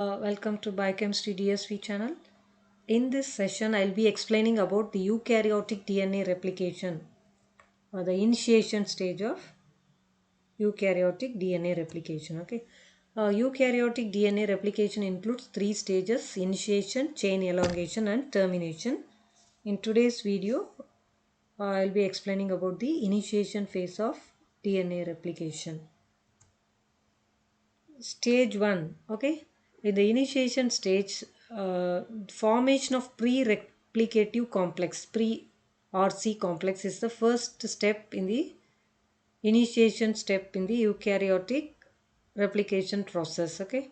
Welcome to Biochemistry DSV channel. In this session, I'll be explaining about the eukaryotic DNA replication or the initiation stage of eukaryotic DNA replication. Okay, eukaryotic DNA replication includes three stages: initiation, chain elongation, and termination. In today's video, I'll be explaining about the initiation phase of DNA replication. Stage 1. Okay, in the initiation stage, formation of pre-replicative complex, pre-RC complex, is the first step in the initiation step in the eukaryotic replication process. Okay,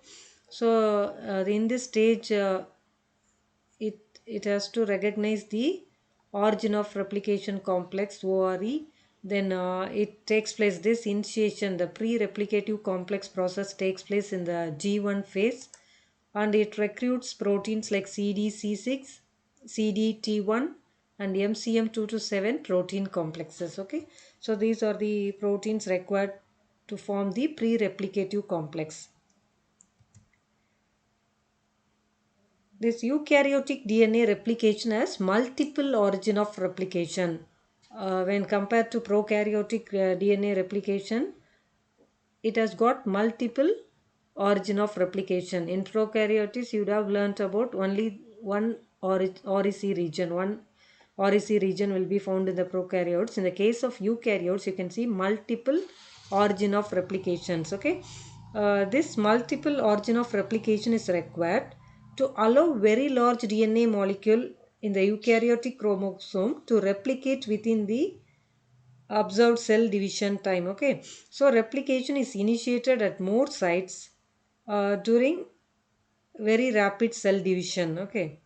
so in this stage, it has to recognize the origin of replication complex, ORE. Then it takes place, this initiation, the pre-replicative complex process takes place in the G1 phase, and it recruits proteins like CDC6, CDT1, and MCM2 to 7 protein complexes. Okay, so these are the proteins required to form the pre-replicative complex. This eukaryotic DNA replication has multiple origin of replication. When compared to prokaryotic DNA replication, it has got multiple origin of replication. In prokaryotes, you would have learnt about only one ORIC region. One ORIC region will be found in the prokaryotes. In the case of eukaryotes, you can see multiple origin of replications. Okay, this multiple origin of replication is required to allow very large DNA molecule in the eukaryotic chromosome to replicate within the observed cell division time. Okay, so replication is initiated at more sites during very rapid cell division. Okay,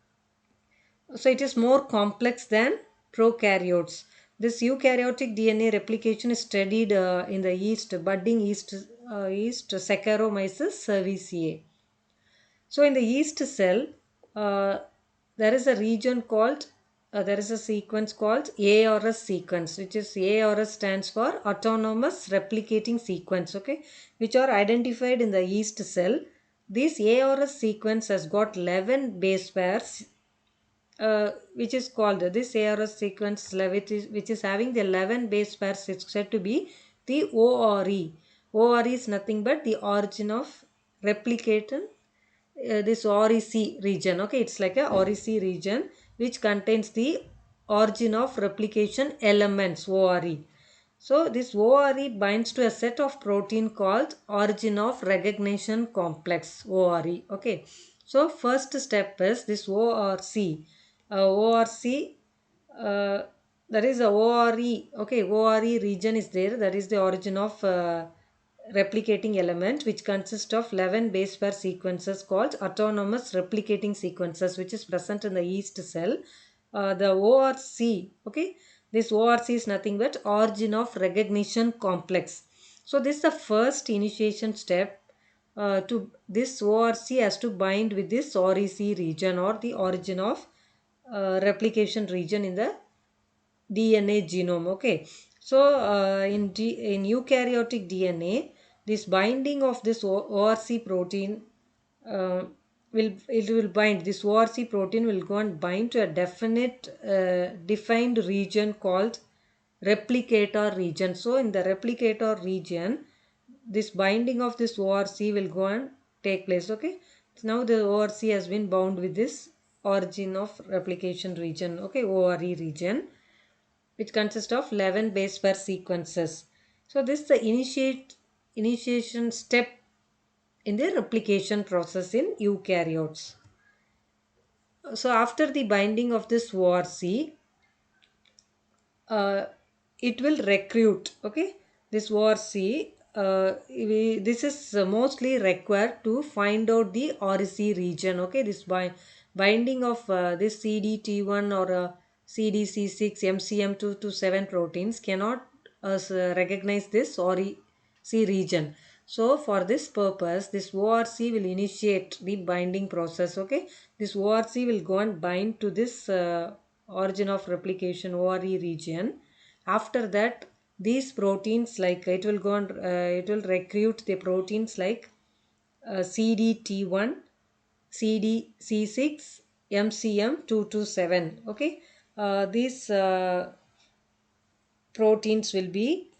so it is more complex than prokaryotes. This eukaryotic DNA replication is studied in the budding yeast Saccharomyces cerevisiae. So in the yeast cell, uh, there is a region called, there is a sequence called ARS sequence, which is ARS stands for autonomous replicating sequence. Okay, which are identified in the yeast cell. This ARS sequence has got 11 base pairs, which is called this ARS sequence, which is having the 11 base pairs, is said to be the ORE. ORE is nothing but the origin of replicating this REC region. Okay, it's like a REC region which contains the origin of replication elements, ORE. So this ORE binds to a set of protein called origin of recognition complex, ORE. Okay, so first step is this ORC. ORC, uh, that is a ORE. Okay, ORE region is there, that is the origin of replicating element, which consists of 11 base pair sequences called autonomous replicating sequences, which is present in the yeast cell. The ORC, okay, this ORC is nothing but origin of recognition complex. So this is the first initiation step. To this ORC has to bind with this REC region, or the origin of replication region in the DNA genome. Okay, so in eukaryotic DNA, this binding of this ORC protein, uh, will bind, this ORC protein will go and bind to a definite defined region called replicator region. So in the replicator region, this binding of this ORC will go and take place. Okay, now the ORC has been bound with this origin of replication region. Okay, ORE region, which consists of 11 base pair sequences. So this is the initiation step in the replication process in eukaryotes. So after the binding of this ORC, uh, it will recruit. Okay, this ORC, this is mostly required to find out the REC region. Okay, this binding of this CDT1 or CDC6, MCM2 to 7 proteins cannot recognize this REC region. So for this purpose, this ORC will initiate the binding process. Okay, this ORC will go and bind to this origin of replication, ORE region. After that, these proteins, like it will recruit the proteins like CDT1 CDC6, MCM227. Okay, these proteins will be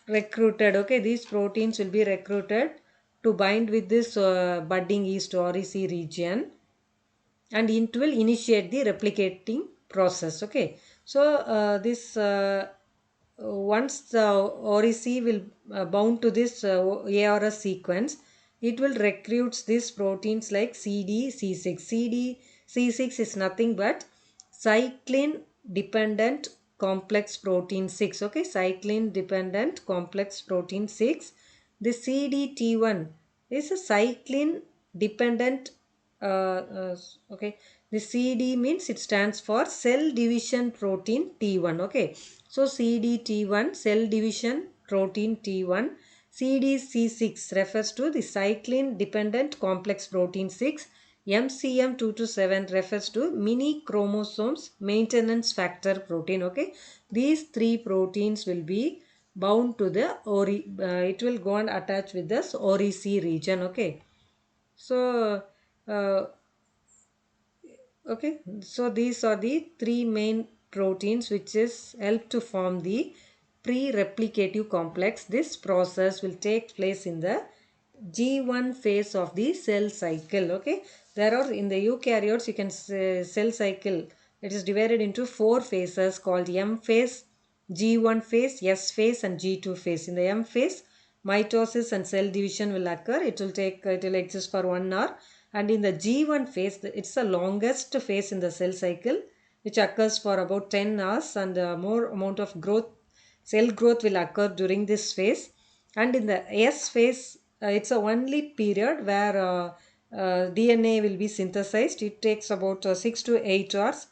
recruited. Okay, these proteins will be recruited to bind with this budding yeast or EC region, and it will initiate the replicating process. Okay, so this once the OREC will bound to this ARS sequence, it will recruits these proteins like CDC6. CDC6 is nothing but cyclin dependent complex protein 6. Okay, cyclin dependent complex protein 6. The CDT1 is a cyclin dependent okay, the CD means it stands for cell division protein T1. Okay, so CDT1 cell division protein T1. CDC6 refers to the cyclin dependent complex protein 6. MCM227 refers to mini chromosomes maintenance factor protein. Okay, these three proteins will be bound to the it will go and attach with this OREC region. Okay, so uh, okay, so these are the three main proteins which is help to form the pre-replicative complex. This process will take place in the G1 phase of the cell cycle. Okay, there are in the eukaryotes you can say cell cycle. It is divided into four phases called M phase, G1 phase, S phase, and G2 phase. In the M phase, mitosis and cell division will occur. It will exist for 1 hour. And in the G1 phase, it's the longest phase in the cell cycle, which occurs for about 10 hours, and more amount of cell growth will occur during this phase. And in the S phase, it's a only period where DNA will be synthesized. It takes about 6 to 8 hours.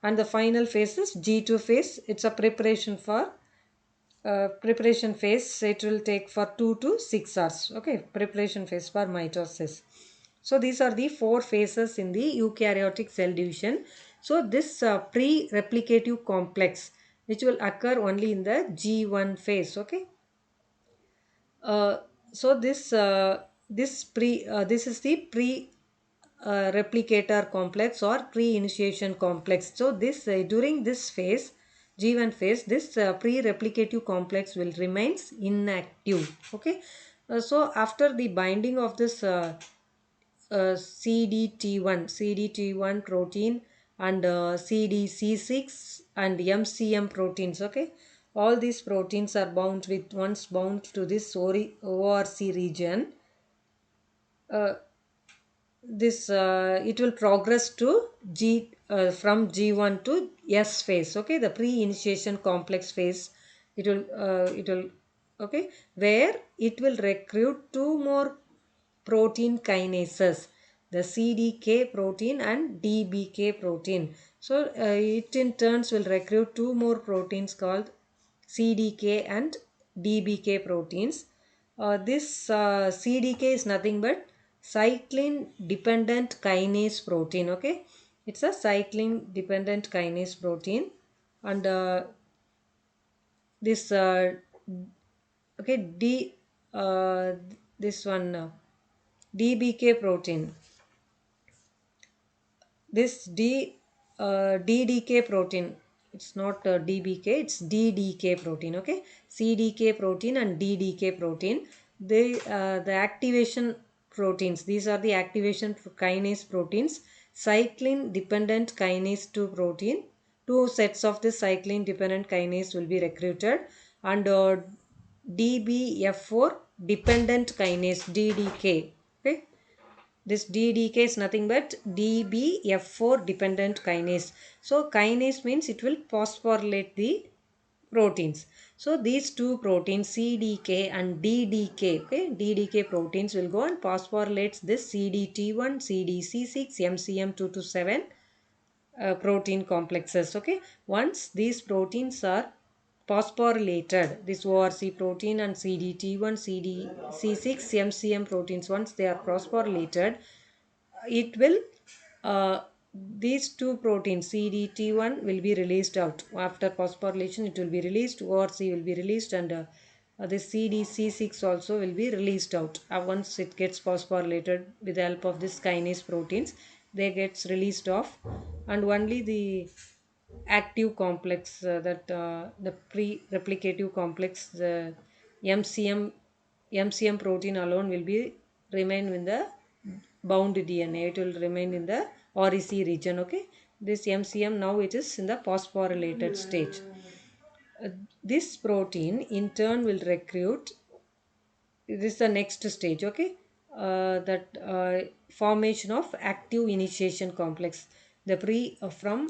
And the final phase is G2 phase. It's a preparation phase. It will take for 2 to 6 hours. Okay, preparation phase for mitosis. So these are the four phases in the eukaryotic cell division. So this pre-replicative complex which will occur only in the G1 phase. Okay, uh, so this is the pre replicator complex or pre-initiation complex. So this during this phase, G1 phase, this pre-replicative complex will remains inactive. Okay, so after the binding of this CDT1 protein and CDC6 and MCM proteins. Okay, all these proteins are bound with once bound to this ORC region. Uh, this it will progress to from G1 to S phase. Okay, the pre-initiation complex phase. It will okay, where it will recruit two more protein kinases, the CDK protein and DBK protein. So it in turns will recruit two more proteins called CDK and DBK proteins. This CDK is nothing but cyclin dependent kinase protein. Okay, it's a cyclin dependent kinase protein. And this okay uh, this one DBK protein, this DDK protein, it's not DBK, it's DDK protein. Okay, CDK protein and DDK protein, the activation proteins, these are the activation kinase proteins. Cyclin dependent kinase 2 protein, two sets of this cyclin dependent kinase will be recruited. And DBF4 dependent kinase, DDK. Okay, this DDK is nothing but DBF4 dependent kinase. So kinase means it will phosphorylate the proteins. So these two proteins CDK and DDK, okay, DDK proteins will go and phosphorylates this CDT1, CDC6, MCM227 protein complexes. Okay, once these proteins are phosphorylated, this ORC protein and CDT1, CDC6, MCM proteins, once they are phosphorylated, it will these two proteins CDT1 will be released out. After phosphorylation it will be released, ORC will be released, and the CDC6 also will be released out. Once it gets phosphorylated with the help of this kinase proteins, they gets released off, and only the active complex, the pre-replicative complex, the MCM MCM protein alone will be remain in the bound DNA. It will remain in the REC region. Okay, this MCM now it is in the phosphorylated stage. Uh, this protein in turn will recruit, this is the next stage. Okay, that formation of active initiation complex, the from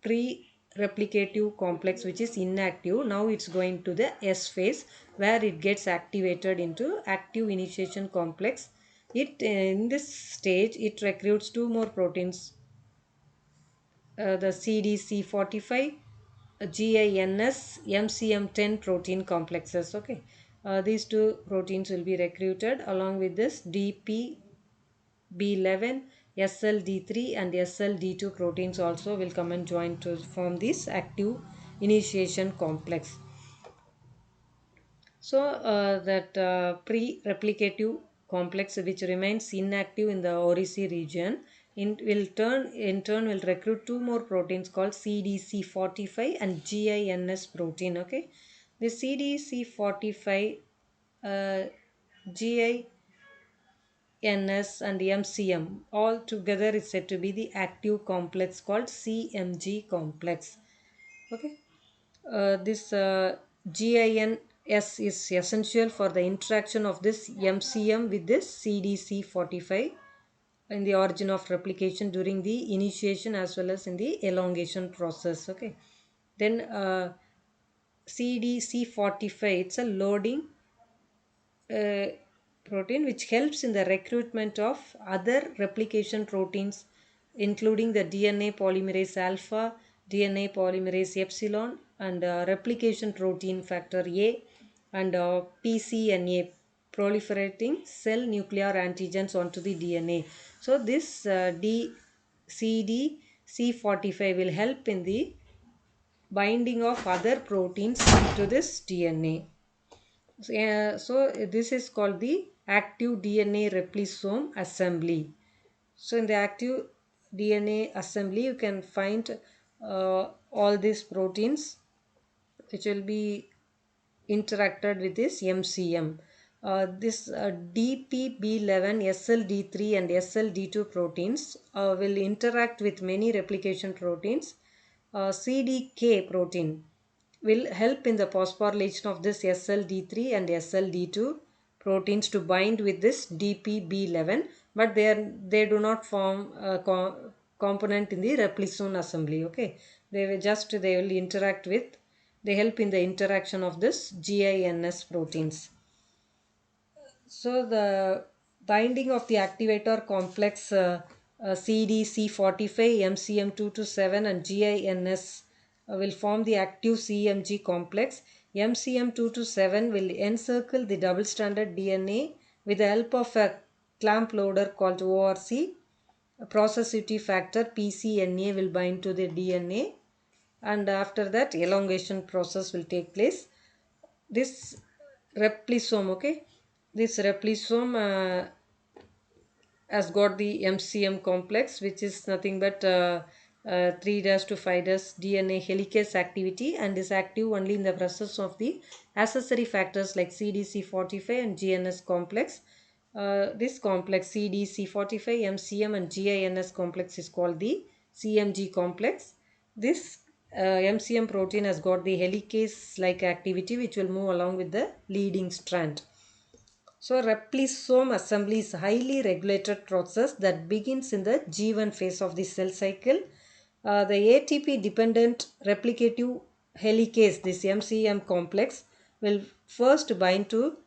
pre replicative complex which is inactive, now it's going to the S phase where it gets activated into active initiation complex. It in this stage it recruits two more proteins, the CDC45, GINS, MCM10 protein complexes. Okay, these two proteins will be recruited along with this DPB11, SLD3 and SLD2 proteins also will come and join to form this active initiation complex. So that pre-replicative complex which remains inactive in the ORIC region in turn will recruit two more proteins called CDC45 and GINS protein. Okay, the CDC45, GINS and MCM all together is said to be the active complex called CMG complex. Okay, this GINS is essential for the interaction of this MCM with this CDC45 in the origin of replication during the initiation as well as in the elongation process. Okay, then CDC45, it's a loading uh, protein which helps in the recruitment of other replication proteins including the DNA polymerase alpha, DNA polymerase epsilon and replication protein factor A and pCNA, proliferating cell nuclear antigens onto the DNA. So this CDC45 will help in the binding of other proteins into this DNA. So this is called the active DNA replisome assembly. So in the active DNA assembly, you can find all these proteins which will be interacted with this MCM. This DPB11, SLD3 and SLD2 proteins will interact with many replication proteins. CDK protein will help in the phosphorylation of this SLD3 and SLD2 proteins to bind with this DPB11, but they do not form a component in the replisome assembly. Okay, they will interact with, they help in the interaction of this GINS proteins. So the binding of the activator complex CDC45, MCM227 and GINS will form the active CMG complex. MCM227 will encircle the double-stranded DNA with the help of a clamp loader called ORC. A processivity factor PCNA will bind to the DNA, and after that elongation process will take place. This replisome, okay, this replisome has got the MCM complex which is nothing but 3' to 5' DNA helicase activity and is active only in the presence of the accessory factors like CDC45 and GNS complex. This complex CDC45, MCM and GINS complex is called the CMG complex. This MCM protein has got the helicase like activity which will move along with the leading strand. So replisome assembly is a highly regulated process that begins in the G1 phase of the cell cycle. The ATP dependent replicative helicase, this MCM complex, will first bind to,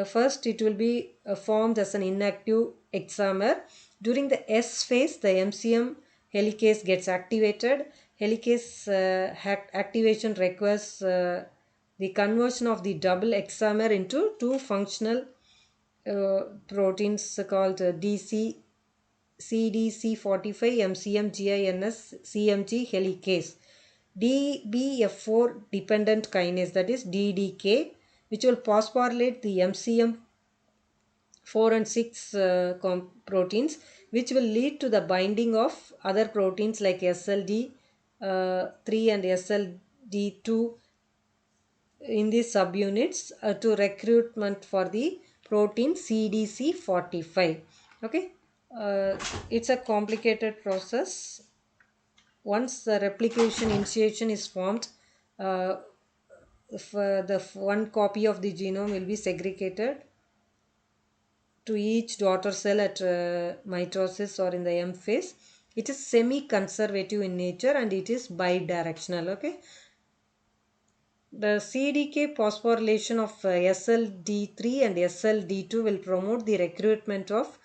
first it will be formed as an inactive hexamer. During the S phase, the MCM helicase gets activated. Helicase activation requires the conversion of the double hexamer into two functional proteins called CDC45, MCM, GINS, CMG helicase. DBF4 dependent kinase, that is DDK, which will phosphorylate the MCM 4 and 6 proteins, which will lead to the binding of other proteins like SLD 3 and SLD2 in these subunits to recruitment for the protein CDC45. Okay, it's a complicated process. Once the replication initiation is formed, uh, if, the one copy of the genome will be segregated to each daughter cell at mitosis or in the M phase. It is semi-conservative in nature and it is bidirectional. Okay, the CDK phosphorylation of SLD3 and SLD2 will promote the recruitment of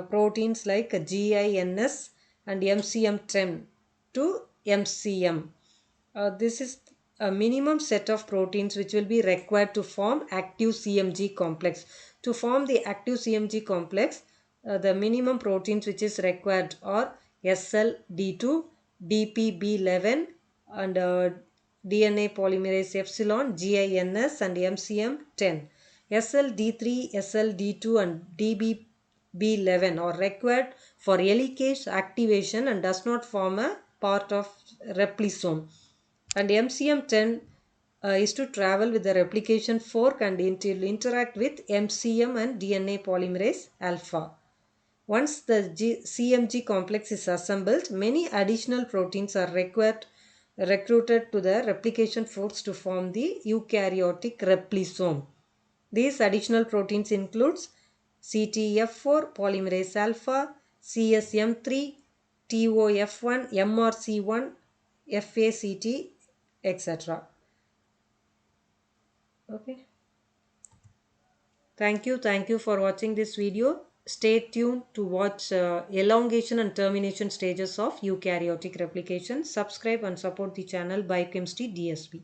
proteins like GINS and MCM10 to MCM. This is a minimum set of proteins which will be required to form active CMG complex. To form the active CMG complex, the minimum proteins which is required are SLD2, DPB11 and DNA polymerase epsilon, GINS and MCM10. SLD3, SLD2 and DBB11 are required for helicase activation and does not form a part of replisome. And MCM10 is to travel with the replication fork and it will interact with MCM and DNA polymerase alpha. Once the CMG complex is assembled, many additional proteins are recruited to the replication forks to form the eukaryotic replisome. These additional proteins includes CTF4, polymerase alpha, CSM3, TOF1, MRC1, FACT, etc. Okay. Thank you for watching this video. Stay tuned to watch elongation and termination stages of eukaryotic replication. Subscribe and support the channel Biochemistry DSP.